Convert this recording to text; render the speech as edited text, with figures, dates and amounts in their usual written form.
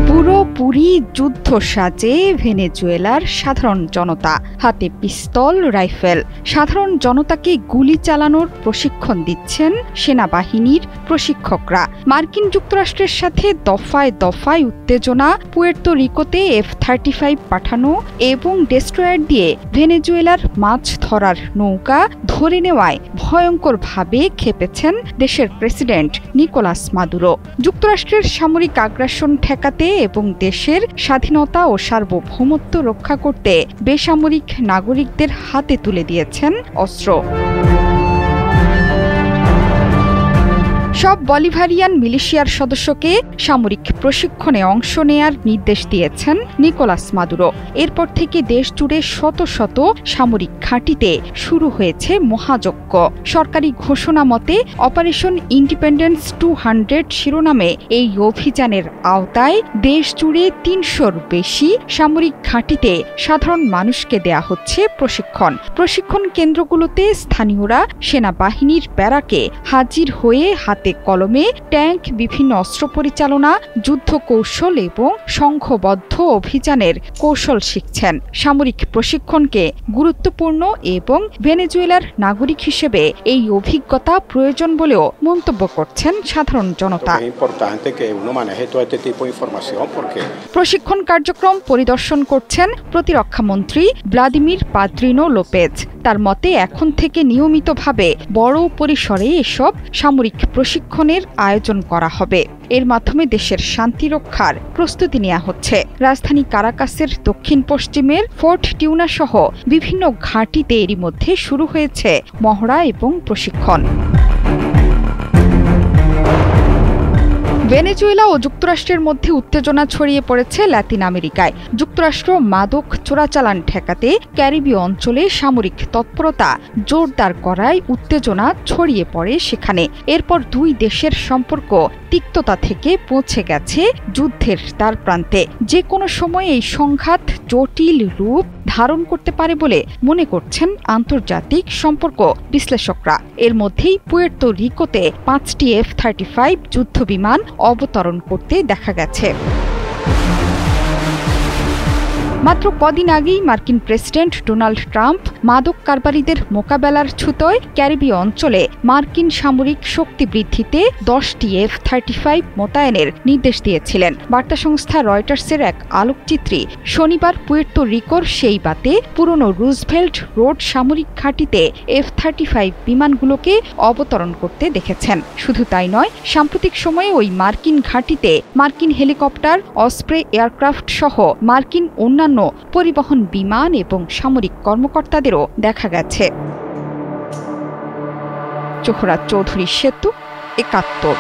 পুরোপুরি যুদ্ধ সাজে ভেনেজুয়েলার সাধারণ জনতা, হাতে পিস্তল, রাইফেল। সাধারণ জনতাকে গুলি চালানোর প্রশিক্ষণ দিচ্ছেন সেনাবাহিনীর প্রশিক্ষকরা। মার্কিন যুক্তরাষ্ট্রের সাথে দফায় দফায় উত্তেজনা, পুয়ের্তো রিকোতে F-35 পাঠানো এবং ডেস্ট্রয়ার দিয়ে ভেনেজুয়েলার মাছ ধরার নৌকা ধরে নেওয়ায় ভয়ঙ্করভাবে ক্ষেপেছেন দেশের প্রেসিডেন্ট নিকোলাস মাদুরো। যুক্তরাষ্ট্রের সামরিক আগ্রাসন ঠেকাতে এবং দেশের স্বাধীনতা ও সার্বভৌমত্ব রক্ষা করতে বেসামরিক নাগরিকদের হাতে তুলে দিয়েছেন অস্ত্র। সব বলিভারিয়ান মিলিশিয়ার সদস্যকে সামরিক প্রশিক্ষণে অংশ নেয়ার নির্দেশ দিয়েছেন নিকোলাস মাদুরো। এরপর থেকে দেশ জুড়ে শত শত সামরিক ঘাঁটিতে শুরু হয়েছে মহাযজ্ঞ। সরকারি ঘোষণা মতে অপারেশন ইন্ডিপেন্ডেন্স 200 শিরোনামে এই অভিযানের আওতায় দেশ জুড়ে 300-র বেশি সামরিক ঘাঁটিতে সাধারণ মানুষকে দেয়া হচ্ছে প্রশিক্ষণ কেন্দ্রগুলোতে স্থানীয়রা সেনাবাহিনীর ব্যারাকে হাজির হয়ে হাতে কলমে ট্যাঙ্ক, বিভিন্ন অস্ত্র পরিচালনা, যুদ্ধ কৌশল এবং সংঘবদ্ধ অভিযানের কৌশল শিখছেন। সামরিক প্রশিক্ষণকে গুরুত্বপূর্ণ এবং ভেনেজুয়েলার নাগরিক হিসেবে এই অভিজ্ঞতা প্রয়োজন বলেও মন্তব্য করছেন সাধারণ জনতা। প্রশিক্ষণ কার্যক্রম পরিদর্শন করছেন প্রতিরক্ষামন্ত্রী ভ্লাদিমির পাদ্রিনো লোপেজ। তার মতে এখন থেকে নিয়মিতভাবে বড় পরিসরে এসব সামরিক প্রশিক্ষণের আয়োজন করা হবে। এর মাধ্যমে দেশের শান্তি রক্ষার প্রস্তুতি নেওয়া হচ্ছে। রাজধানী কারাকাসের দক্ষিণ পশ্চিমের ফোর্ট টিউনা সহ বিভিন্ন ঘাঁটিতে এরই মধ্যে শুরু হয়েছে মহড়া এবং প্রশিক্ষণ। ভেনেজুয়েলা ও যুক্তরাষ্ট্রের মধ্যে উত্তেজনা ছড়িয়ে পড়েছে লাতিন আমেরিকায়। যুক্তরাষ্ট্র মাদক চোরাচালান ঠেকাতে ক্যারিবীয় অঞ্চলে সামরিক তৎপরতা জোরদার করায় উত্তেজনা ছড়িয়ে পড়ে সেখানে। এরপর দুই দেশের সম্পর্ক তিক্ততা থেকে পৌঁছে গেছে যুদ্ধের দ্বারপ্রান্তে। যে কোনো সময় এই সংঘাত জটিল রূপ ধারণ করতে পারে বলে মনে করছেন আন্তর্জাতিক সম্পর্ক বিশ্লেষকরা। এর মধ্যেই পুয়ের্তো রিকোতে 5টি F-35 যুদ্ধবিমান অবতরণ করতে দেখা গেছে। মাত্র কদিন আগেই মার্কিন প্রেসিডেন্ট ডোনাল্ড ট্রাম্প মাদক কারবারিদের মোকাবেলার ছুতোয় ক্যারিবীয় অঞ্চলে মার্কিন সামরিক শক্তি বৃদ্ধিতে 10টি F-35 মোতায়েনের নির্দেশ দিয়েছিলেন। বার্তা সংস্থা রয়টার্সের এক আলোকচিত্রী শনিবার পুয়ের্তো রিকোর সেই বাতে পুরনো রুজভেল্ট রোড সামরিক ঘাঁটিতে F-35 বিমানগুলোকে অবতরণ করতে দেখেছেন। শুধু তাই নয়, সাম্প্রতিক সময়ে ওই মার্কিন ঘাঁটিতে মার্কিন হেলিকপ্টার, অসপ্রে এয়ারক্রাফট সহ মার্কিন অন্যান্য পরিবহন বিমান এবং সামরিক কর্মকর্তাদেরও দেখা গেছে। জোহরা চৌধুরী সেতু, ৭১।